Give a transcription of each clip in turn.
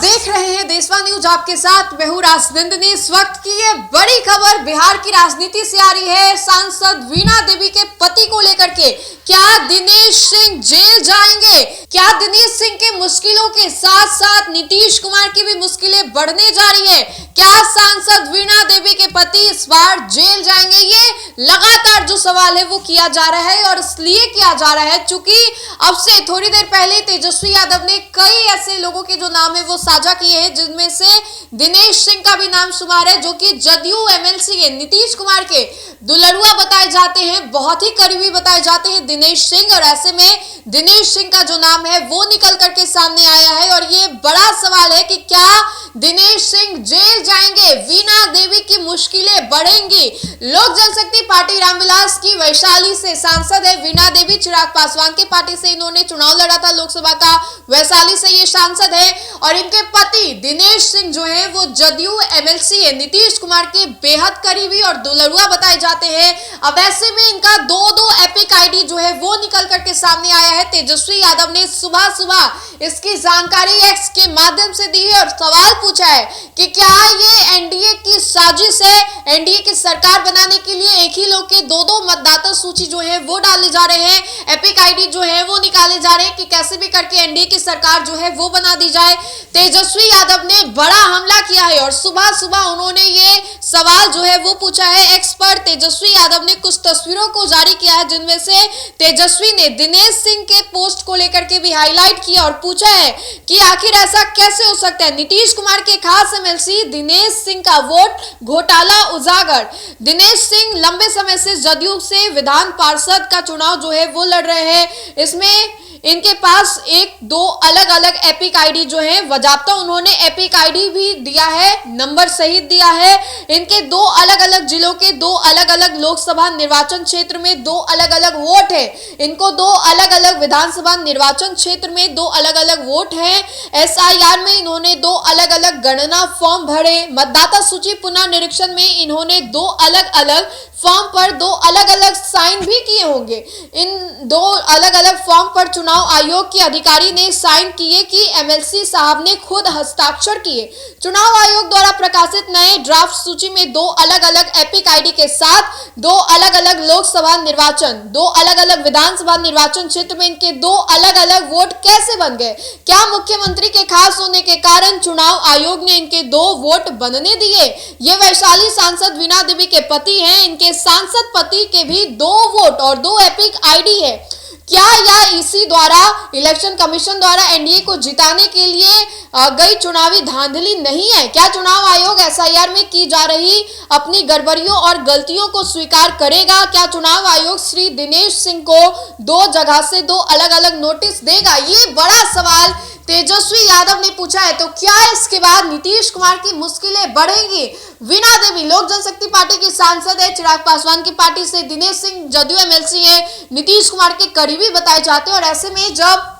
देख रहे हैं देशवा न्यूज आपके साथ। मैं हूं राजनंदिनी। इस वक्त की ये बड़ी खबर बिहार की राजनीति से आ रही है। सांसद वीणा देवी के पति को लेकर के क्या दिनेश सिंह जेल जाएंगे? क्या दिनेश सिंह के मुश्किलों के साथ साथ नीतीश कुमार की भी मुश्किलें बढ़ने जा रही है? क्या सांसद वीणा देवी के पति इस बार जेल जाएंगे? ये लगातार जो सवाल है वो किया जा रहा है और इसलिए किया जा रहा है चूंकि अब से थोड़ी देर पहले तेजस्वी यादव ने कई ऐसे लोगों के जो नाम है वो साझा किए हैं, जिनमें से दिनेश सिंह का भी नाम शुमार है, जो कि जदयू एमएलसी है, नीतीश कुमार के दुलरुआ बताए जाते हैं, बहुत ही करीबी बताए जाते हैं दिनेश सिंह। और ऐसे में दिनेश सिंह का जो नाम है वो निकल करके सामने आया है और ये बड़ा सवाल है कि क्या दिनेश सिंह जेल जाएंगे? वीणा देवी की मुश्किलें बढ़ेंगी? लोक जनशक्ति पार्टी रामविलास की वैशाली से सांसद है वीणा देवी। चिराग पासवान की पार्टी से इन्होंने चुनाव लड़ा था लोकसभा का। वैशाली से ये सांसद है और इनके पति दिनेश सिंह जो है वो जदयू एमएलसी है, नीतीश कुमार के बेहद करीबी और दुलरुआ बताए जाते हैं। अब ऐसे में इनका दो एपिक आईडी जो है वो निकल करके सामने आया है। तेजस्वी यादव ने सुबह सुबह इसकी जानकारी एक्स के माध्यम से दी है और सवाल पूछा है कि क्या ये एनडीए की साजिश है? एनडीए की सरकार बनाने के लिए एक ही लोग के दो मतदाता सूची जो है वो डाले जा रहे हैं, एपिक आईडी जो है वो निकाले जा रहे हैं कि कैसे भी करके एनडीए की सरकार जो है वो बना दी जाए। तेजस्वी यादव ने बड़ा हमला किया है और सुबह सुबह उन्होंने ये सवाल जो है वो पूछा है एक्स पर। तेजस्वी यादव ने कुछ तस्वीरों को जारी किया है, जिनमें से तेजस्वी ने दिनेश सिंह के पोस्ट को लेकर के भी हाईलाइट किया और पूछा है कि आखिर ऐसा कैसे हो सकता है? नीतीश कुमार के खास एमएलसी दिनेश सिंह का वोट घोटाला उजागर। दिनेश सिंह लंबे समय से जदयू से विधान पार्षद का चुनाव जो है वो लड़ रहे हैं। इसमें इनके पास एक दो अलग अलग एपिक आईडी जो है वजाब्ता उन्होंने एपिक आईडी भी दिया है, नंबर सहित दिया है। इनके दो अलग अलग जिलों के दो अलग अलग लोकसभा निर्वाचन क्षेत्र में दो अलग अलग वोट है। इनको दो अलग अलग विधानसभा निर्वाचन क्षेत्र में दो अलग अलग वोट है। एसआईआर में इन्होंने दो अलग अलग गणना फॉर्म भरे। मतदाता सूची पुनर्निरीक्षण में इन्होंने दो अलग अलग फॉर्म पर दो अलग अलग साइन भी किए होंगे। इन दो अलग अलग फॉर्म पर चुनाव आयोग के अधिकारी ने साइन किए कि एमएलसी साहब ने खुद हस्ताक्षर किए। चुनाव आयोग द्वारा प्रकाशित नए ड्राफ्ट सूची में दो अलग अलग एपिक आईडी के साथ दो अलग अलग लोकसभा निर्वाचन, दो अलग अलग विधानसभा निर्वाचन क्षेत्र में इनके दो अलग अलग वोट कैसे बन गए? क्या मुख्यमंत्री के खास होने के कारण चुनाव आयोग ने इनके दो वोट बनने दिए? ये वैशाली सांसद वीणा देवी के पति हैं। इनके सांसद पति के भी दो वोट और दो एपिक आईडी है। क्या यह ईसी द्वारा, इलेक्शन कमीशन द्वारा एनडीए को जिताने के लिए गई चुनावी धांधली नहीं है? क्या चुनाव आयोग एसआईआर में की जा रही अपनी गड़बड़ियों और गलतियों को स्वीकार करेगा? क्या चुनाव आयोग श्री दिनेश सिंह को दो जगह से दो अलग अलग नोटिस देगा? ये बड़ा सवाल तेजस्वी यादव ने पूछा है। तो क्या इसके बाद नीतीश कुमार की मुश्किलें बढ़ेंगी? वीणा देवी लोक जनशक्ति पार्टी की सांसद है, चिराग पासवान की पार्टी से। दिनेश सिंह जदयू एमएलसी है, नीतीश कुमार के करीबी बताए जाते हैं और ऐसे में जब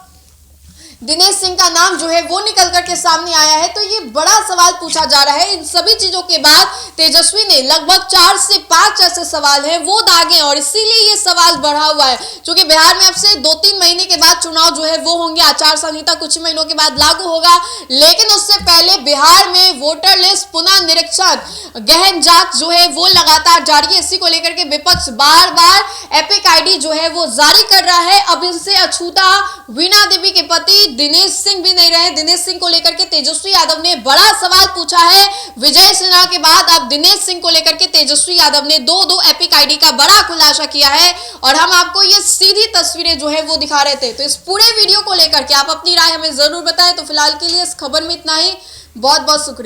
दिनेश सिंह का नाम जो है वो निकल करके सामने आया है तो ये बड़ा सवाल पूछा जा रहा है। इन सभी चीजों के बाद तेजस्वी ने लगभग 4 से 5 ऐसे सवाल हैं वो दागे और इसीलिए ये सवाल बढ़ा हुआ है, क्योंकि बिहार में अब से 2-3 महीने के बाद चुनाव जो है वो होंगे। आचार संहिता कुछ महीनों के बाद लागू होगा, लेकिन उससे पहले बिहार में वोटर लिस्ट पुनः निरीक्षण, गहन जांच जो है वो लगातार जारी है। इसी को लेकर के विपक्ष बार बार एपिक आईडी जो है वो जारी कर रहा है। अब इनसे अछूता वीणा देवी के पति दिनेश सिंह भी नहीं रहे। दिनेश सिंह को लेकर के तेजस्वी यादव ने बड़ा सवाल पूछा है। विजय सिन्हा के बाद अब दिनेश सिंह को लेकर के तेजस्वी यादव ने दो एपिक आईडी का बड़ा खुलासा किया है और हम आपको ये सीधी तस्वीरें जो है वो दिखा रहे थे। तो इस पूरे वीडियो को लेकर के आप अपनी राय हमें जरूर बताएं। तो फिलहाल के लिए इस खबर में इतना ही। बहुत बहुत शुक्रिया।